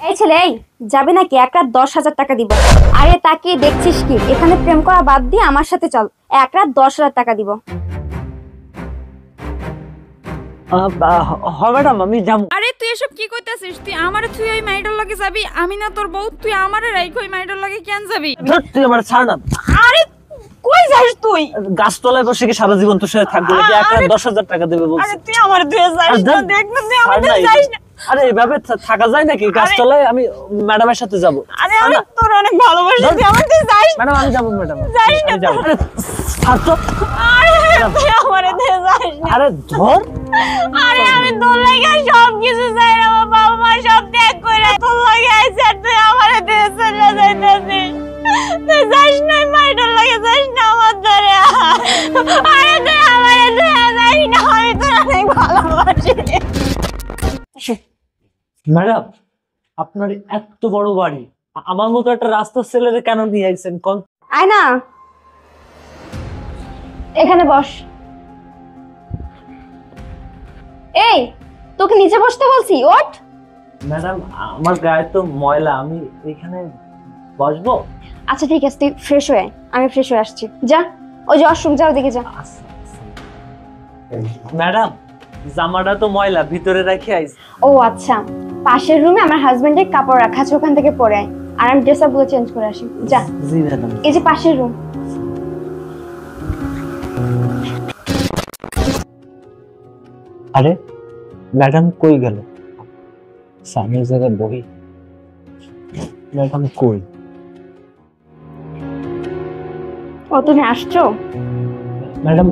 এই ছেলে, এই যাবে নাকি? 1 রাত 10,000 টাকা দিব। আরে তাকিয়ে দেখছিস কি? এখানে প্রেম করা বাদ দিয়ে আমার সাথে চল, 1 রাত 10,000 টাকা দিব। ম্যাডাম আমি যাবো। আরে তুই এসব কি কইতাছিস? তুই আমারে তুই ওই মাইডার লগে যাবি? আমি না তোর বউ, তুই আমারে রাইখ ওই মাইডার লগে কেন যাবি? তুই আমার ছাড় না। আরে কই যাস তুই? গাছতলায় বসে কি সারা জীবন তোর সাথে থাকবো নাকি? 1 রাত 10,000 টাকা দেবে বলছি। আরে তুই আমারে তুই যাস না, দেখ না তুই আমারে তুই যাস না। আরে এভাবে থাকা যায় নাকি? গাছতলায় আমি ম্যাডামের সাথে যাবো। আরে আমি তোর অনেক ভালোবাসি, তুই আমারে তুই যাস না। ম্যাডাম আমি যাবো। ম্যাডাম যাস না। আমি যাবো। ছাড় তো। আরে তুই আমারে তুই যাস না। আরে ধর। আরে আমি তোর লাগি সব কিছু চাই, আমার বাবা মা সব ত্যাগ করে তোর লাগি আইছি, আর তুই আমারে তুই চলে যাইতাছিস। তুই যাস না, মাইডার লাগে যাস না আমার ধরে। আরে তুই আমারে তুই যাস না, আমি তোর অনেক ভালোবাসি। ম্যাডাম আপনার এত বড় বাড়ি, আমার মতো একটা রাস্তার ছেলেরে কেন নিয়ে আইছেন? কোন আয় না, এখানে বস। এই তোকে নিচে বসতে বলছি, ওঠ। ম্যাডাম আমার গায়ে তো ময়লা, আমি এখানে বসবো? আচ্ছা ঠিক আছে, তুই ফ্রেশ হয়ে আয়, আমি ফ্রেশ হয়ে আসছি। যা, ওই যে ওয়াশরুম, যাও দিকে যা। ম্যাডাম জামাটা তো ময়লা, ভিতরে রেখে আইছি। ও আচ্ছা, পাশের রুমে আমার হাজবেন্ডের কাপড় রাখা আছে, ওখান থেকে পরে আয়, আর আমি ড্রেস আপগুলো চেঞ্জ করে আসি। যা। জি ম্যাডাম। এই যে পাশের রুম। আরে ম্যাডাম কই গেল? সামনের জায়গায় বহি। ম্যাডাম কই? ও তুমি আসছো? ম্যাডাম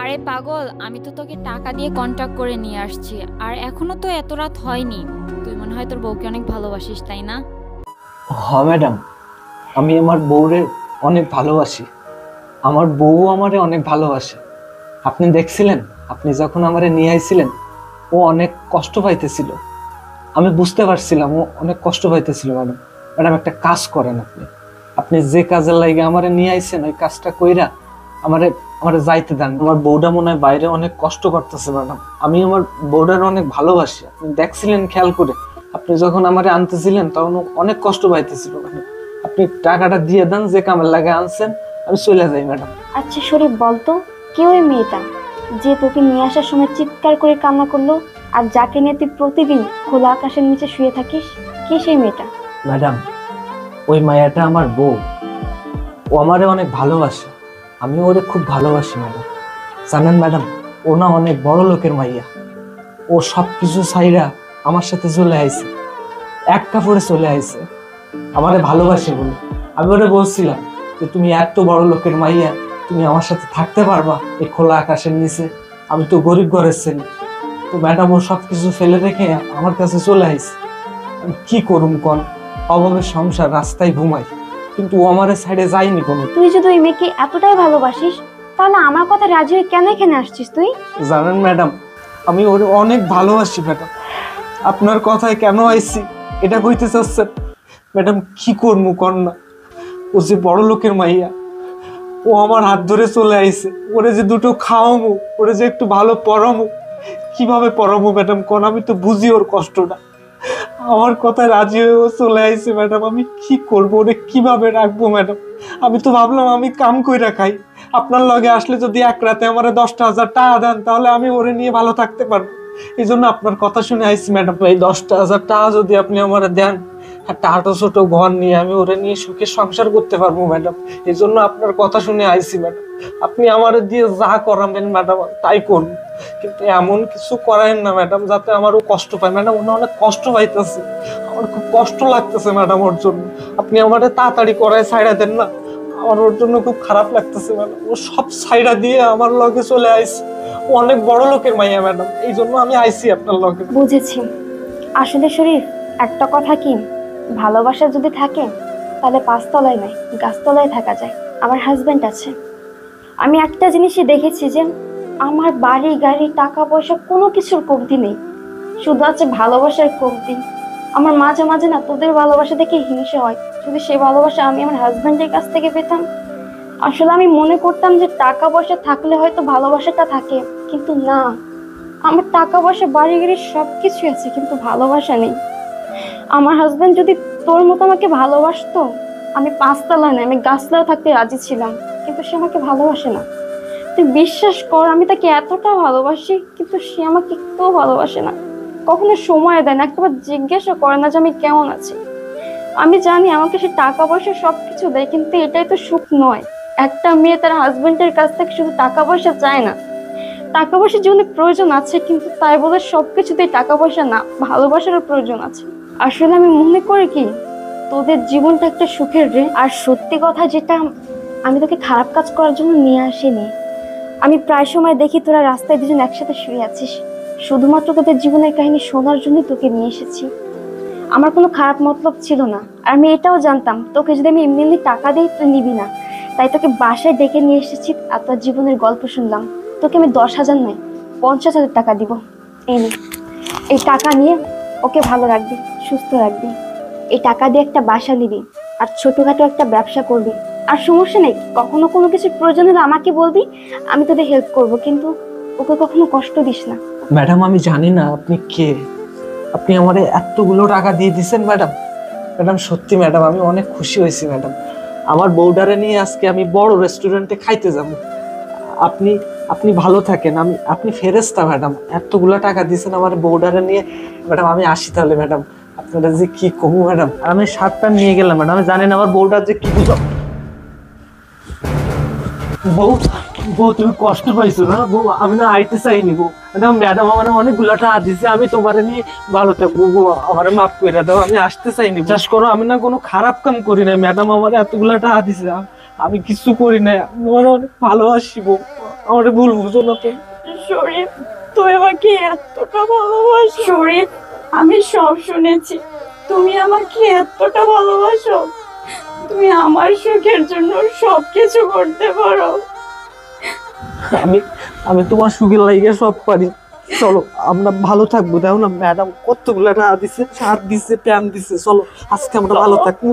আরে পাগল, আমি তো তোকে টাকা দিয়ে কন্টাক্ট করে নিয়ে আসছি, আর এখনো তো এত রাত হয়নি। তুই মনে হয় তোর বউকে অনেক ভালোবাসিস, তাই না? হ্যাঁ ম্যাডাম, আমি আমার বউরে অনেক ভালোবাসি। আমার বউ আমারে অনেক ভালোবাসে। আপনি দেখছিলেন, আপনি যখন আমারে নিয়ে আইছিলেন, ও অনেক কষ্ট পাইতেছিল। আমি বুঝতে পারছিলাম ও অনেক কষ্ট পাইতেছিল। ম্যাডাম ম্যাডাম একটা কাজ করেন, আপনি আপনি যে কাজের লাগে আমারে নিয়ে আইছেন, ওই কাজটা কইরা আমারে আমারে যাইতে দেন। আমার বউটা মনে হয় বাইরে অনেক কষ্ট করতেছে। ম্যাডাম আমি আমার বউটার অনেক ভালোবাসি। আপনি দেখছিলেন খেয়াল করে, আপনি যখন আমারে আনতেছিলেন তখন ও অনেক কষ্ট পাইতেছিল। ম্যাডাম আপনি টাকাটা দিয়ে দেন, যে কামের লাগে আনছেন, আমি চলে যাই। ম্যাডাম আচ্ছা শরীফ, বলতো কে ওই মেয়েটা যে তোকে নিয়ে আসার সময় চিৎকার করে কান্না করলো, আর যাকে নিয়ে তুই প্রতিদিন খোলা আকাশের নিচে শুয়ে থাকিস? কে সেই মেয়েটা? ম্যাডাম ওই মায়াটা আমার বউ, ও আমারে অনেক ভালোবাসে, আমি ওরে খুব ভালোবাসি। ম্যাডাম জানেন ম্যাডাম, ও না অনেক বড় লোকের মাইয়া। ও সব কিছু ছাইরা আমার সাথে চলে আইছে, এক কাপড়ে চলে আইছে আমারে ভালোবাসে বলে। আমি ওরে বলছিলাম যে তুমি এত বড় লোকের মাইয়া, তুমি আমার সাথে থাকতে পারবা এই খোলা আকাশের নিচে? আমি তো গরিব ঘরের ছেলে। তো ম্যাডাম ও সব কিছু ফেলে রেখে আমার কাছে চলে আইছে। আমি কি করুম কন? অভাবের সংসার, রাস্তায় ঘুমাই, কিন্তু ও আমারে সাইডে যায়নি কোনো। তুই যদি ওই মেয়েকে এতটাই ভালোবাসিস, তাহলে আমার কথা রাজি হয়ে কেন এখানে আসছিস তুই? জানেন ম্যাডাম, আমি ওরে অনেক ভালোবাসি। ম্যাডাম আপনার কথায় কেন আইছি এটা কইতে চাচ্ছেন? ম্যাডাম কি করবো কর না, ও যে বড় লোকের মাইয়া, ও আমার হাত ধরে চলে আইছে। ওরে যে দুটো খাওয়ামু, ওরে যে একটু ভালো পড়ামু, কিভাবে পড়ামু ম্যাডাম কোন? আমি তো বুঝি ওর কষ্টটা। আমার কথায় রাজি হয়ে ও চলে আইছে। ম্যাডাম আমি কি করবো, ওরে কিভাবে রাখবো? ম্যাডাম আমি তো ভাবলাম আমি কাম কইরা খাই, আপনার লগে আসলে যদি 1 রাতে আমার 10,000 টাকা দেন, তাহলে আমি ওরে নিয়ে ভালো থাকতে পারবো। এই জন্য আপনার কথা শুনে আইছি ম্যাডাম। এই 10,000 টাকা যদি আপনি আমার দেন, একটা আটো ছোট ঘর নিয়ে আমি ওরে নিয়ে সুখে সংসার করতে পারবো ম্যাডাম। এই জন্য আপনার কথা শুনে আইছি ম্যাডাম। আপনি আমার দিয়ে যা করাবেন ম্যাডাম তাই করবো, কিন্তু এমন কিছু করায়েন না ম্যাডাম যাতে আমারও কষ্ট পায়। ম্যাডাম ওনা অনেক কষ্ট পাইতেছে, আমার খুব কষ্ট লাগতেছে ম্যাডাম ওর জন্য। আপনি আমারে তাড়াতাড়ি করায় ছাইড়া দেন না, আমার ওর জন্য খুব খারাপ লাগতেছে ম্যাডাম। ও সব ছাইড়া দিয়ে আমার লগে চলে আইছে। ও অনেক বড় লোকের মাইয়া ম্যাডাম, এই জন্য আমি আইছি আপনার লগে। বুঝেছি। আসলে শরীফ, একটা কথা কি, ভালোবাসা যদি থাকে তাহলে 5 তলায় নয়, গাছতলায় থাকা যায়। আমার হাজবেন্ড আছে। আমি একটা জিনিসই দেখেছি যে আমার বাড়ি গাড়ি টাকা পয়সা কোনো কিছুর কমতি নেই, শুধু আছে ভালোবাসার কমতি। আমার মাঝে মাঝে না তোদের ভালোবাসা দেখে হিংসা হয়, যদি সেই ভালোবাসা আমি আমার হাজবেন্ডের কাছ থেকে পেতাম। আসলে আমি মনে করতাম যে টাকা পয়সা থাকলে হয়তো ভালোবাসাটা থাকে, কিন্তু না, আমার টাকা পয়সা বাড়ি গাড়ি সবকিছু আছে, কিন্তু ভালোবাসা নেই। আমার হাজবেন্ড যদি তোর মতো আমাকে ভালোবাসতো, আমি 5 তলায় না, আমি গাছতলায় থাকতে রাজি ছিলাম, কিন্তু সে আমাকে ভালোবাসে না। তুই বিশ্বাস কর, আমি তাকে এতটা ভালোবাসি, কিন্তু সে আমাকে একটুও ভালোবাসে না, কখনো সময় দেয় না, একবার জিজ্ঞাসা করে না যে আমি কেমন আছি। আমি জানি আমাকে সে টাকা পয়সা সবকিছু দেয়, কিন্তু এটাই তো সুখ নয়। একটা মেয়ে তার হাজবেন্ডের কাছ থেকে শুধু টাকা পয়সা চায় না, টাকা পয়সার জীবনে প্রয়োজন আছে, কিন্তু তাই বলে সবকিছুতেই টাকা পয়সা না, ভালোবাসারও প্রয়োজন আছে। আসলে আমি মনে করি কি, তোদের জীবনটা একটা সুখের রে। আর সত্যি কথা যেটা, আমি তোকে খারাপ কাজ করার জন্য নিয়ে আসিনি। আমি প্রায় সময় দেখি তোরা রাস্তায় দুজন একসাথে শুয়ে আছিস, শুধুমাত্র তোদের জীবনের কাহিনী শোনার জন্যই তোকে নিয়ে এসেছি। আমার কোনো খারাপ মতলব ছিল না, আর আমি এটাও জানতাম তোকে যদি আমি এমনি এমনি টাকা দিই তুই নিবি না, তাই তোকে বাসায় ডেকে নিয়ে এসেছি। আর তোর জীবনের গল্প শুনলাম, তোকে আমি 10,000 নয় 50,000 টাকা দিব। এই নে, এই টাকা নিয়ে ওকে ভালো রাখবি, সুস্থ রাখবি। এই টাকা দিয়ে একটা বাসা নিবি আর ছোটখাটো একটা ব্যবসা করবি। আর সমস্যা নেই, কখনো কোনো কিছুর প্রয়োজন হলে আমাকে বলবি, আমি তোদের হেল্প করব, কিন্তু ওকে কখনো কষ্ট দিস না। ম্যাডাম আমি জানি না আপনি কে, আপনি আমারে এতগুলো টাকা দিয়ে দিছেন ম্যাডাম। ম্যাডাম সত্যি ম্যাডাম আমি অনেক খুশি হয়েছি ম্যাডাম। আমার বউডারে নিয়ে আজকে আমি বড় রেস্টুরেন্টে খাইতে যাব। আপনি আপনি ভালো থাকেন, আপনি ফেরেশতা ম্যাডাম, এতগুলো টাকা দিয়েছেন আমার বউডারে নিয়ে। ম্যাডাম আমি আসি তাহলে ম্যাডাম, আপনারা যে কি কমু ম্যাডাম। আর আমি শার্টটা নিয়ে গেলাম ম্যাডাম, আমি জানি না আমার বউটার যে কি বুঝো। বউ বউ তুমি কষ্ট পাইছো না বউ? আমি না আইতে চাইনি বউ। ম্যাডাম ম্যাডাম আমার অনেকগুলো টাকা দিছে, আমি তোমার নিয়ে ভালো থাকবো বউ, আমার মাফ করে দাও, আমি আসতে চাইনি। বিশ্বাস করো আমি না কোনো খারাপ কাম করি না, ম্যাডাম আমার এতগুলো টাকা দিছে, আমি কিছু করি না, আমার অনেক ভালোবাসি বউ, আমার ভুল বুঝো না তো। শরীফ, তুই আমাকে এতটা ভালোবাসো? শরীফ, আমি সব শুনেছি, তুমি আমাকে এতটা ভালোবাসো, তুমি আমার সুখের জন্য সবকিছু করতে পারো। আমি তোমার সুখের লাইগে সব পারি। চলো আমরা ভালো থাকবো, দেখো না ম্যাডাম কতগুলো টাকা দিছে, শার্ট দিছে, প্যান্ট দিছে, চলো আজকে আমরা ভালো থাকবো।